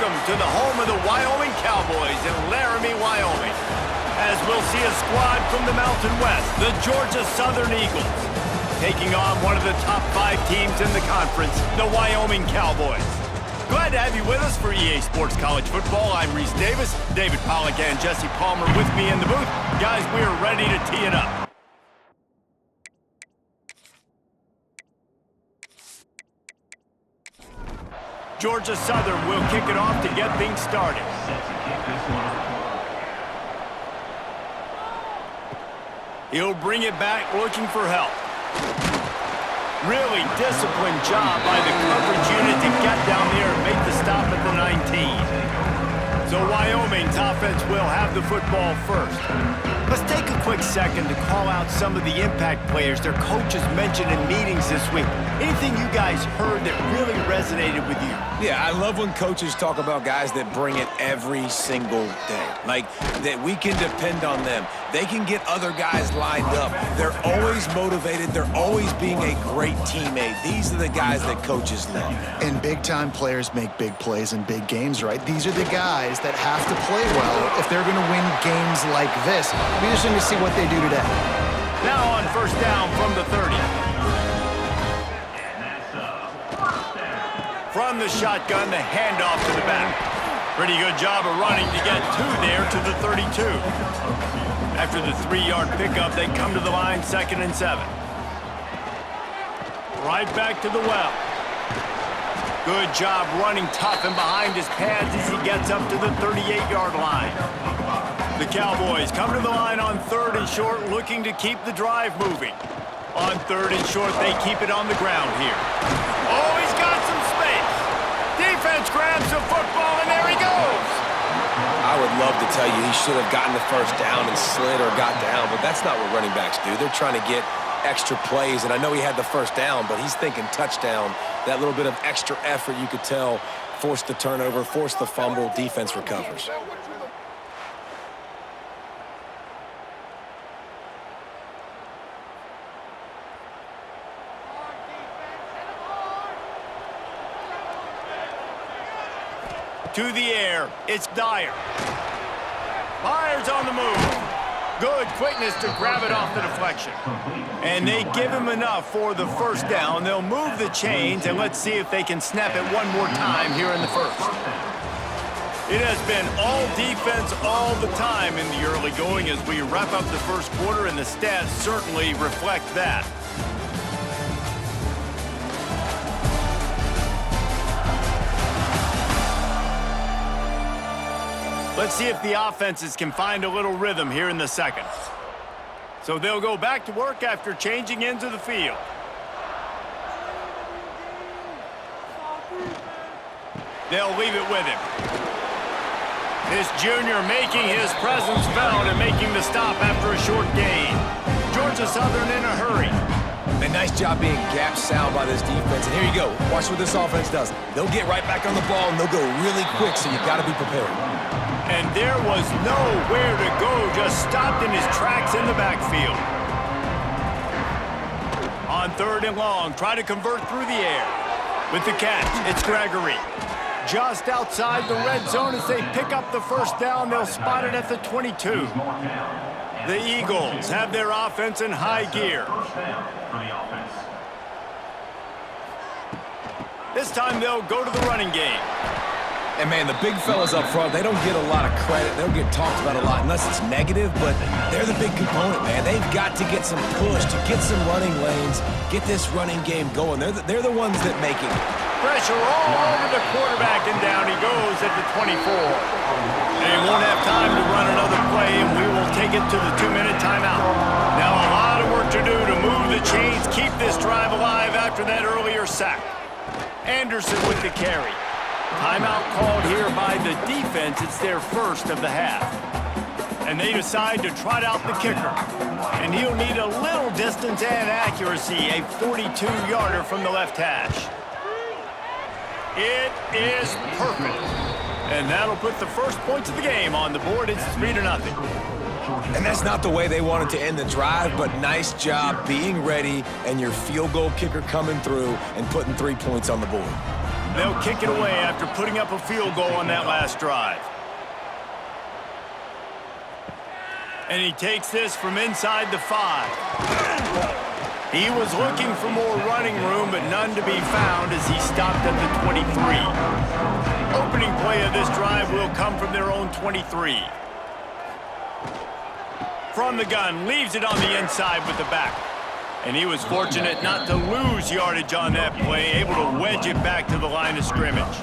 welcome to the home of the Wyoming Cowboys in Laramie, Wyoming. As we'll see a squad from the Mountain West, the Georgia Southern Eagles, taking on one of the top 5 teams in the conference, the Wyoming Cowboys. Glad to have you with us for EA Sports College Football. I'm Reese Davis, David Pollack and Jesse Palmer with me in the booth. Guys, we are ready to tee it up. Georgia Southern will kick it off to get things started. He'll bring it back looking for help. Really disciplined job by the coverage unit to get down there and make the stop at the 19. So Wyoming's offense will have the football first. Let's take a quick second to call out some of the impact players their coaches mentioned in meetings this week. Anything you guys heard that really resonated with you? Yeah, I love when coaches talk about guys that bring it every single day. Like, that we can depend on them. They can get other guys lined up. They're always motivated. They're always being a great teammate. These are the guys that coaches love. And big-time players make big plays in big games, right? These are the guys that have to play well if they're going to win games like this. We just need to see what they do today. Now on first down from the 30. From the shotgun, the handoff to the back. Pretty good job of running to get 2 there to the 32. After the 3-yard pickup, they come to the line 2nd and 7. Right back to the well. Good job running tough and behind his pads as he gets up to the 38-yard line. The Cowboys come to the line on 3rd and short, looking to keep the drive moving. On 3rd and short, they keep it on the ground here. Oh, he's got some space. Defense grabs the football, and there he goes. I would love to tell you he should have gotten the first down and slid or got down, but that's not what running backs do. They're trying to get extra plays, and I know he had the first down, but he's thinking touchdown. That little bit of extra effort, you could tell, forced the turnover, forced the fumble, defense recovers. To the air, it's Dyer. Myers on the move. Good quickness to grab it off the deflection. And they give him enough for the first down. They'll move the chains, and let's see if they can snap it one more time here in the first. It has been all defense all the time in the early going as we wrap up the first quarter, and the stats certainly reflect that. Let's see if the offenses can find a little rhythm here in the second. So they'll go back to work after changing into the field. They'll leave it with him. This junior making his presence felt and making the stop after a short gain. Georgia Southern in a hurry. A nice job being gap sound by this defense. And here you go. Watch what this offense does. They'll get right back on the ball, and they'll go really quick, so you've got to be prepared. And there was nowhere to go, just stopped in his tracks in the backfield. On 3rd and long, try to convert through the air. With the catch, it's Gregory. Just outside the red zone as they pick up the first down, they'll spot it at the 22. The Eagles have their offense in high gear. This time they'll go to the running game. And, man, the big fellas up front, they don't get a lot of credit. They don't get talked about a lot unless it's negative, but they're the big component, man. They've got to get some push, to get some running lanes, get this running game going. They're the ones that make it. Pressure all over the quarterback, and down he goes at the 24. They won't have time to run another play, and we will take it to the 2-minute timeout. Now a lot of work to do to move the chains, keep this drive alive after that earlier sack. Anderson with the carry. Timeout called here by the defense. It's their first of the half. And they decide to trot out the kicker. And he'll need a little distance and accuracy, a 42-yarder from the left hash. It is perfect. And that'll put the first points of the game on the board. It's 3-0. And that's not the way they wanted to end the drive, but nice job being ready and your field goal kicker coming through and putting 3 points on the board. They'll kick it away after putting up a field goal on that last drive. And he takes this from inside the 5. He was looking for more running room, but none to be found as he stopped at the 23. Opening play of this drive will come from their own 23. From the gun, leaves it on the inside with the back. And he was fortunate not to lose yardage on that play, able to wedge it back to the line of scrimmage.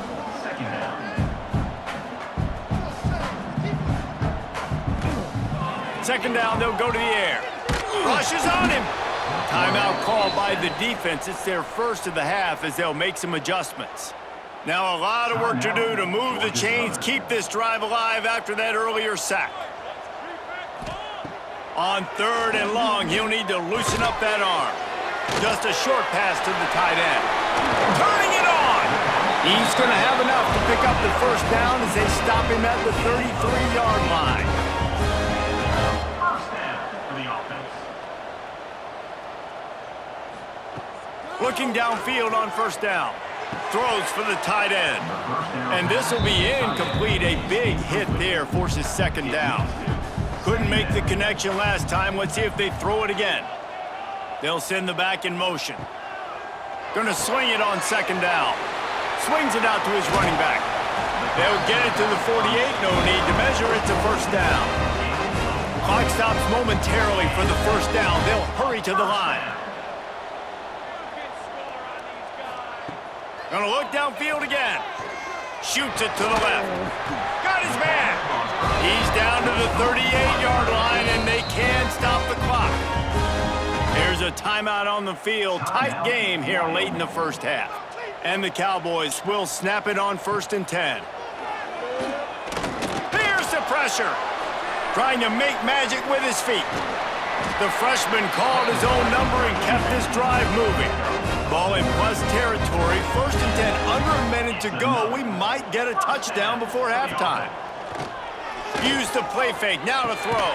Second down, they'll go to the air. Rushes on him. Timeout called by the defense. It's their first of the half as they'll make some adjustments. Now a lot of work to do to move the chains, keep this drive alive after that earlier sack. On 3rd and long, he'll need to loosen up that arm. Just a short pass to the tight end. Turning it on! He's going to have enough to pick up the first down as they stop him at the 33-yard line. Looking downfield on first down. Throws for the tight end. And this will be incomplete. A big hit there forces second down. Couldn't make the connection last time. Let's see if they throw it again. They'll send the back in motion. Gonna swing it on second down. Swings it out to his running back. They'll get it to the 48. No need to measure. It's a first down. Clock stops momentarily for the first down. They'll hurry to the line. Gonna look downfield again. Shoots it to the left. Got his man. He's down to the 38-yard line, and they can stop the clock. There's a timeout on the field. Tight game here late in the first half. And the Cowboys will snap it on 1st and 10. Here's the pressure. Trying to make magic with his feet. The freshman called his own number and kept this drive moving. Ball in plus territory. 1st and 10, under a minute to go. We might get a touchdown before halftime. Use the play fake, now to throw.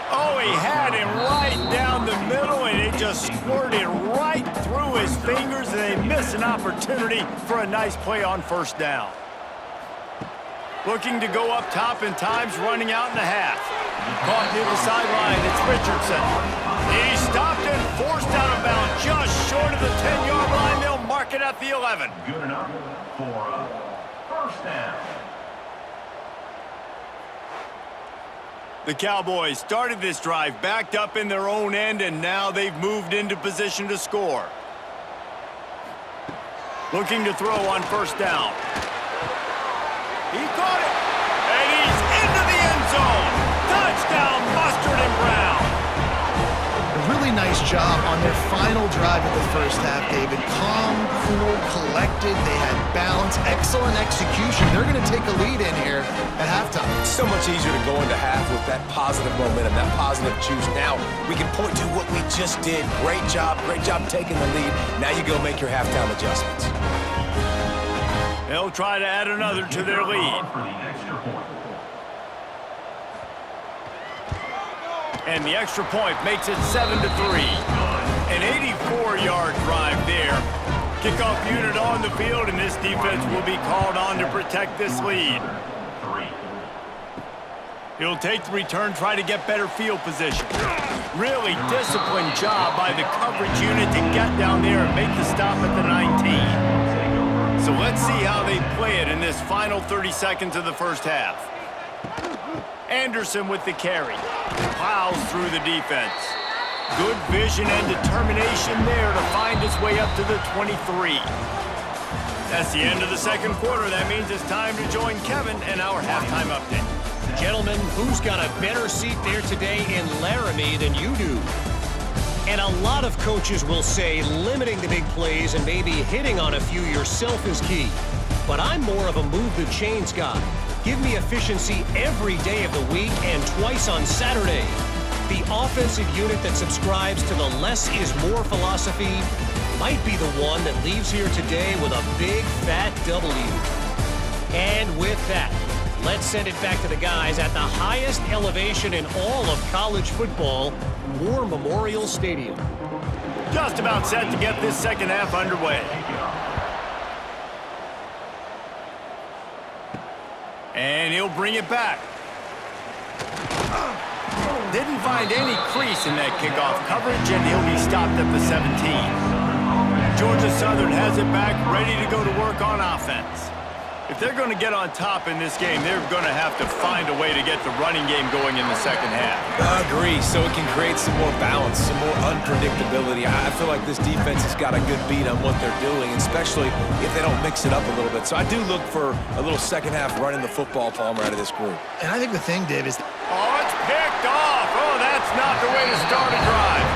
Oh, he had him right down the middle, and it just squirted right through his fingers, and they miss an opportunity for a nice play on first down. Looking to go up top in times, running out in the half. Caught near the sideline, it's Richardson. He stopped and forced out of bounds just short of the 10-yard line. They'll mark it at the 11. Good enough for a first down. The Cowboys started this drive backed up in their own end, and now they've moved into position to score. Looking to throw on first down. He caught it, and he's into the end zone. Touchdown, Mustard and Brown. A really nice job on their final drive of the first half, David. Calm, cool, collected. They had balance, excellent execution. They're going to take a lead in here at halftime. It's so much easier to go into half with that positive momentum, that positive juice. Now we can point to what we just did. Great job taking the lead. Now you go make your halftime adjustments. They'll try to add another to their lead. And the extra point makes it 7-3. An 84-yard drive there. Kickoff unit on the field, and this defense will be called on to protect this lead. He'll take the return, try to get better field position. Really disciplined job by the coverage unit to get down there and make the stop at the 19. So let's see how they play it in this final 30 seconds of the first half. Anderson with the carry. Plows through the defense. Good vision and determination there to find his way up to the 23. That's the end of the second quarter. That means it's time to join Kevin and our halftime update. Gentlemen, who's got a better seat there today in Laramie than you do? And a lot of coaches will say limiting the big plays and maybe hitting on a few yourself is key. But I'm more of a move the chains guy. Give me efficiency every day of the week and twice on Saturday. The offensive unit that subscribes to the less is more philosophy might be the one that leaves here today with a big fat W. And with that, let's send it back to the guys at the highest elevation in all of college football, War Memorial Stadium. Just about set to get this second half underway. And he'll bring it back. Didn't find any crease in that kickoff coverage, and he'll be stopped at the 17. Georgia Southern has it back, ready to go to work on offense. If they're going to get on top in this game, they're going to have to find a way to get the running game going in the second half. I agree, so it can create some more balance, some more unpredictability. I feel like this defense has got a good beat on what they're doing, especially if they don't mix it up a little bit. So I do look for a little second half running the football, Palmer, out of this group. And I think the thing, Dave, is... Oh, it's picked off. Oh, that's not the way to start a drive.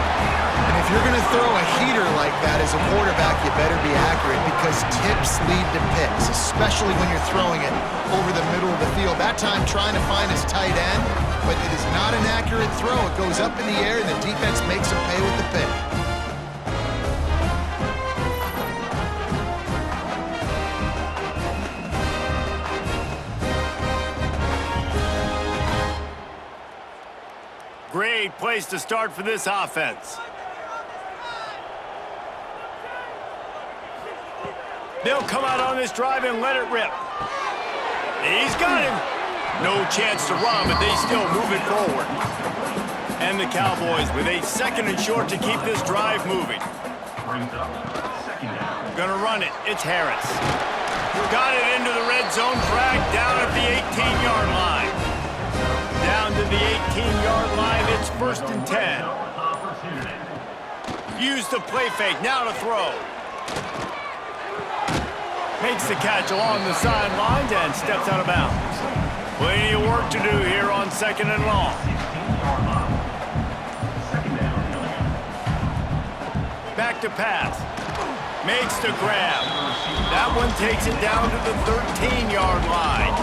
And if you're going to throw a heater like that as a quarterback, you better be accurate because tips lead to picks, especially when you're throwing it over the middle of the field. That time trying to find his tight end, but it is not an accurate throw. It goes up in the air, and the defense makes him pay with the pick. Great place to start for this offense. They'll come out on this drive and let it rip. He's got him. No chance to run, but they still move it forward. And the Cowboys with a 2nd and short to keep this drive moving. Gonna run it. It's Harris. Got it into the red zone track down at the 18-yard line. Down to the 18-yard line. It's 1st and 10. Use the play fake. Now to throw. Makes the catch along the sidelines and steps out of bounds. Plenty of work to do here on 2nd and long. Back to pass. Makes the grab. That one takes it down to the 13-yard line.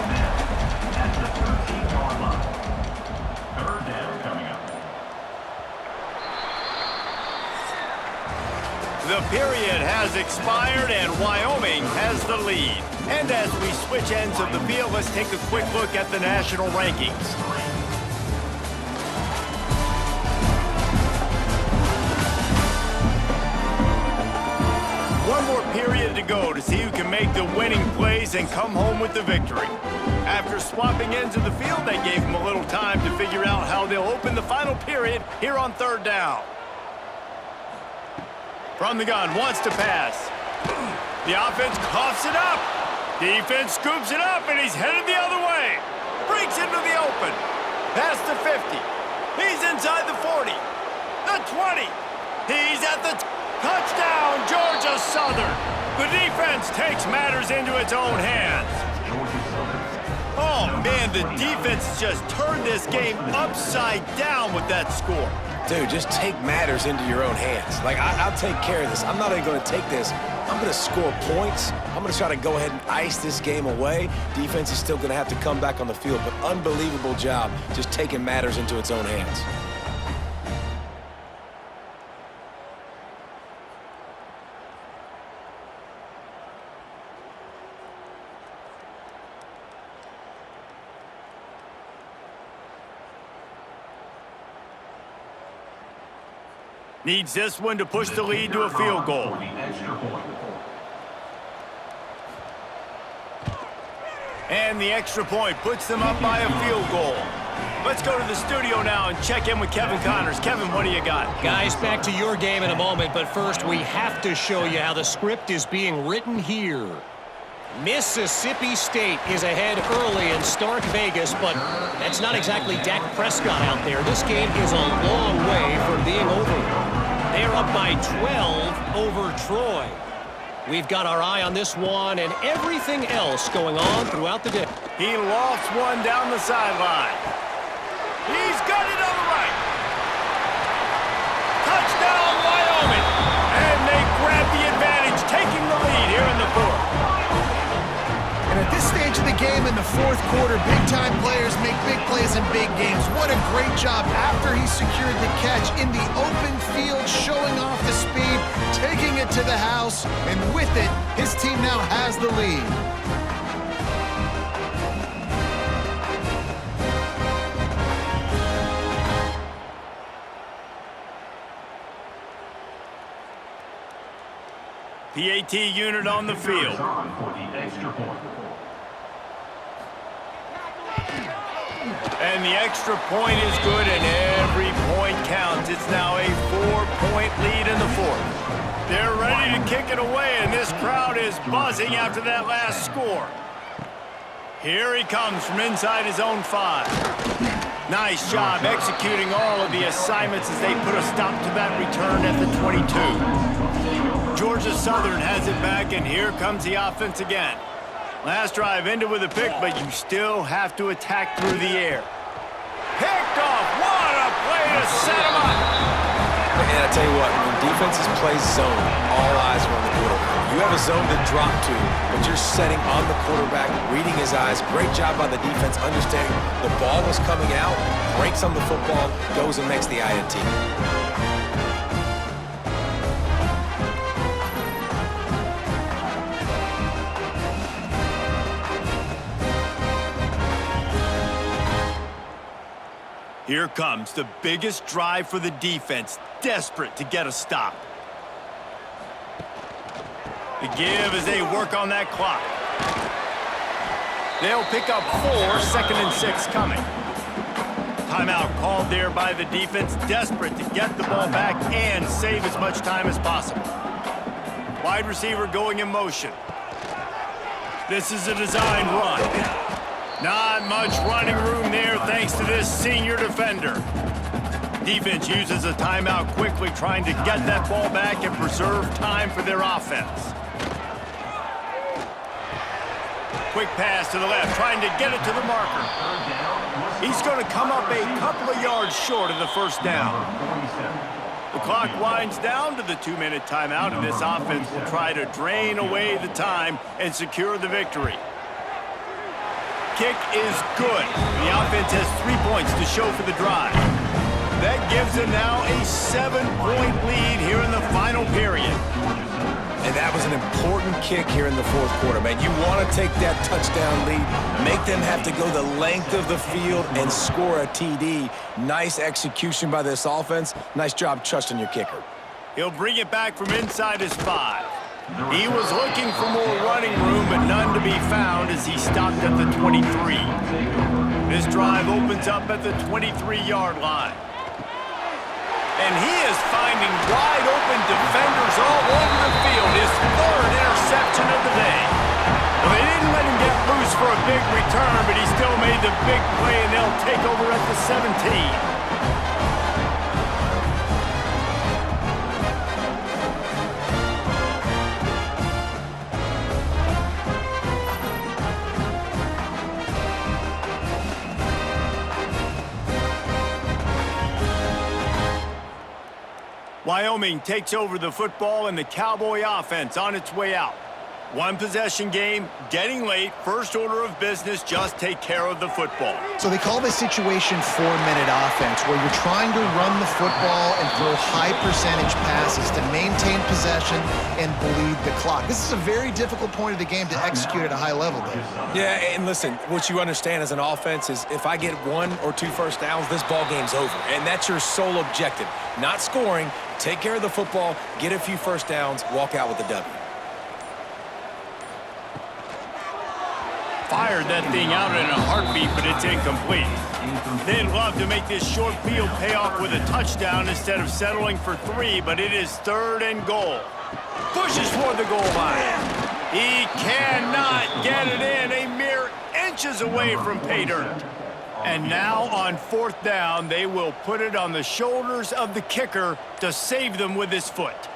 The period has expired and Wyoming has the lead. And as we switch ends of the field, let's take a quick look at the national rankings. One more period to go to see who can make the winning plays and come home with the victory. After swapping ends of the field, they gave them a little time to figure out how they'll open the final period here on 3rd down. From the gun, wants to pass. The offense coughs it up. Defense scoops it up, and he's headed the other way. Breaks into the open. Past the 50. He's inside the 40. The 20. He's at the touchdown, Georgia Southern. The defense takes matters into its own hands. Oh, man, the defense just turned this game upside down with that score. Dude, just take matters into your own hands. Like, I'll take care of this. I'm not even going to take this. I'm going to score points. I'm going to try to go ahead and ice this game away. Defense is still going to have to come back on the field, but unbelievable job just taking matters into its own hands. Needs this one to push the lead to a field goal. And the extra point puts them up by a field goal. Let's go to the studio now and check in with Kevin Connors. Kevin, what do you got? Guys, back to your game in a moment, but first we have to show you how the script is being written here. Mississippi State is ahead early in Stark Vegas, but that's not exactly Dak Prescott out there. This game is a long way from being over. They're up by 12 over Troy. We've got our eye on this one and everything else going on throughout the day. He lofts one down the sideline. He's got it on the right. Touchdown, Wyoming. And they grab the advantage, taking the lead here in the 4th. And at this stage of the game in the 4th quarter, big-time players make big plays in big games. What a great job after he secured the catch in the open field, showing off the speed, taking it to the house, and with it, his team now has the lead. PAT unit on the field. And the extra point is good, and every point counts. It's now a 4-point lead in the fourth. They're ready to kick it away, and this crowd is buzzing after that last score. Here he comes from inside his own 5. Nice job executing all of the assignments as they put a stop to that return at the 22. Georgia Southern has it back, and here comes the offense again. Last drive ended with a pick, but you still have to attack through the air. Picked off. What a play to set him up. And I tell you what, when defenses play zone, all eyes are on the quarterback. You have a zone to drop to, but you're setting on the quarterback, reading his eyes. Great job by the defense, understanding the ball was coming out, breaks on the football, goes and makes the INT. Here comes the biggest drive for the defense, desperate to get a stop. The give as they work on that clock. They'll pick up 4, 2nd and 6 coming. Timeout called there by the defense, desperate to get the ball back and save as much time as possible. Wide receiver going in motion. This is a design run. Not much running room there thanks to this senior defender. Defense uses a timeout quickly, trying to get that ball back and preserve time for their offense. Quick pass to the left, trying to get it to the marker. He's going to come up a couple of yards short of the first down. The clock winds down to the 2-minute timeout, and this offense will try to drain away the time and secure the victory. Kick is good. The offense has 3 points to show for the drive. That gives them now a 7-point lead here in the final period. And that was an important kick here in the fourth quarter, man. You want to take that touchdown lead, make them have to go the length of the field and score a TD. Nice execution by this offense. Nice job trusting your kicker. He'll bring it back from inside his 5. He was looking for more running room, but none to be found as he stopped at the 23. This drive opens up at the 23-yard line. And he is finding wide-open defenders all over the field. His 3rd interception of the day. Well, they didn't let him get loose for a big return, but he still made the big play, and they'll take over at the 17. Wyoming takes over the football, and the Cowboy offense on its way out. One possession game, getting late, first order of business, just take care of the football. So they call this situation 4-minute offense, where you're trying to run the football and throw high percentage passes to maintain possession and bleed the clock. This is a very difficult point of the game to execute at a high level, Dave. Yeah, and listen, what you understand as an offense is if I get 1 or 2 first downs, this ball game's over. And that's your sole objective. Not scoring, take care of the football, get a few first downs, walk out with a W. Fired that thing out in a heartbeat, but it's incomplete. They'd love to make this short field pay off with a touchdown instead of settling for 3, but it is 3rd and goal. Pushes toward the goal line. He cannot get it in, a mere inches away from pay dirt. And now on 4th down, they will put it on the shoulders of the kicker to save them with his foot.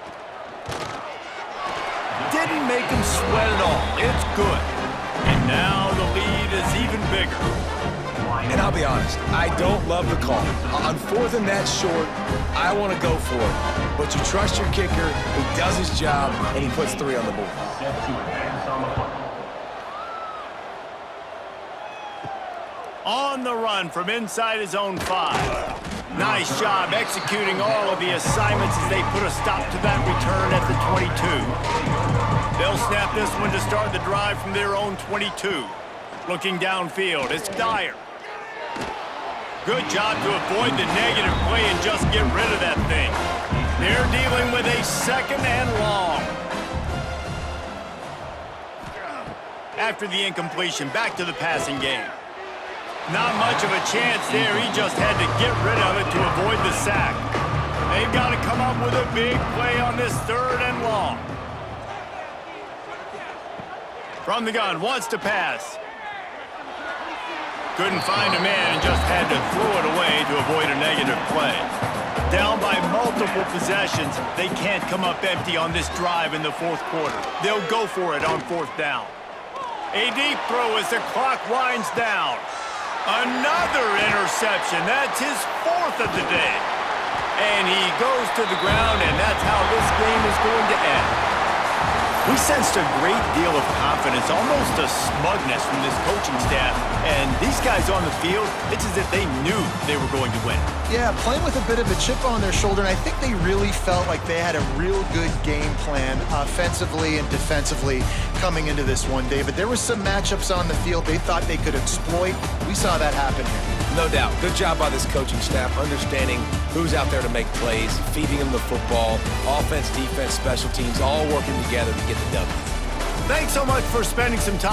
Didn't make him sweat at all. It's good. And now the lead is even bigger. And I'll be honest, I don't love the call. On 4th and that short, I want to go for it. But you trust your kicker, he does his job, and he puts 3 on the board. On the run from inside his own 5. Nice job executing all of the assignments as they put a stop to that return at the 22. They'll snap this one to start the drive from their own 22. Looking downfield, it's Dyer. Good job to avoid the negative play and just get rid of that thing. They're dealing with a 2nd and long. After the incompletion, back to the passing game. Not much of a chance there. He just had to get rid of it to avoid the sack. They've got to come up with a big play on this 3rd and long. From the gun, wants to pass. Couldn't find a man and just had to throw it away to avoid a negative play. Down by multiple possessions, they can't come up empty on this drive in the 4th quarter. They'll go for it on 4th down. A deep throw as the clock winds down. Another interception. That's his 4th of the day. And he goes to the ground, and that's how this game is going to end. We sensed a great deal of confidence, almost a smugness from this coaching staff. And these guys on the field, it's as if they knew they were going to win. Yeah, playing with a bit of a chip on their shoulder, and I think they really felt like they had a real good game plan offensively and defensively coming into this one, David. There were some matchups on the field they thought they could exploit. We saw that happen here. No doubt. Good job by this coaching staff, understanding who's out there to make plays, feeding them the football, offense, defense, special teams, all working together to get the W. Thanks so much for spending some time